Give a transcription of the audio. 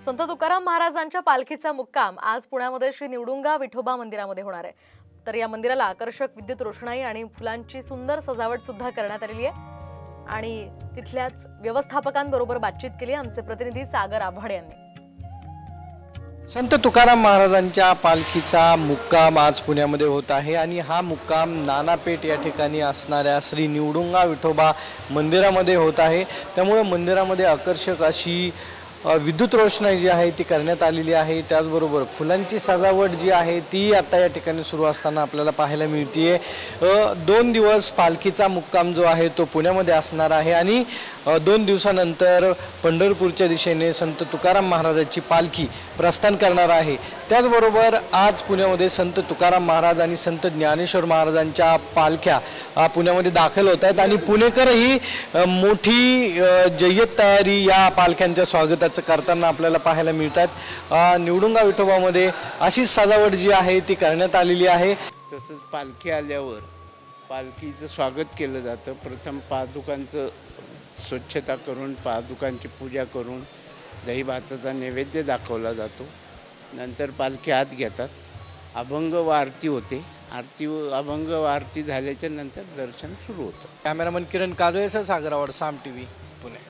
संत तुकाराम महाराजांच्या पालखीचा मुक्काम आज पुण्यामध्ये श्री निवडुंगा विठोबा मंदिरामध्ये होणार आहे। तर या मंदिराला आकर्षक विद्युत रोषणाई आणि फुलांची सुंदर सजावट सुद्धा करण्यात आलेली आहे आणि तिथल्याच व्यवस्थापकांबरोबर बातचीत केली आमचे प्रतिनिधी सागर आव्हाड यांनी। संत तुकाराम महाराजांच्या पालखीचा मुक्काम आज पुण्यामध्ये होत आहे आणि हा मुक्काम नानापेठ या ठिकाणी असणाऱ्या श्री निवडुंगा विठोबा मंदिरामध्ये होत आहे। त्यामुळे मंदिरामध्ये आकर्षक अशी विद्युत रोषणाई जी आहे ती करण्यात आलेली आहे। त्याचबरोबर फुलांची सजावट जी आहे ती आता या ठिकाणी सुरू असताना आपल्याला पाहायला मिळते। 2 दिवस पालखीचा मुक्काम जो आहे तो पुण्यामध्ये असणार आहे आणि 2 दिवसानंतर पंढरपूरच्या दिशेने संत तुकाराम महाराजांची पालखी प्रस्थान करणार आहे। त्याचबरोबर आज पुण्यामध्ये संत तुकाराम महाराज आणि संत ज्ञानेश्वर महाराजांच्या पालख्या पुण्यामध्ये दाखल होत आहेत आणि पुणेकरही मोठी जय्यत तयारी या पालख्यांच्या स्वागताचं करताना आपल्याला पाहायला मिळतात। निवडुंगा विठोबामध्ये अशी सजावट जी आहे ती करण्यात आलेली आहे। तसंच पालखी आल्यावर पालखीचं स्वागत केलं जातं। प्रथम पादुकांचं स्वच्छता करून पादुकांची पूजा करून दही भाताचा नैवेद्य दाखवला जातो। नंतर पालखी आत घेतात, अभंग व आरती होते। अभंग व आरती झाल्याच्या नंतर दर्शन सुरू होतं। कॅमेरामन किरण काजळेसह सागर आव्हाड, साम टीव्ही, पुणे।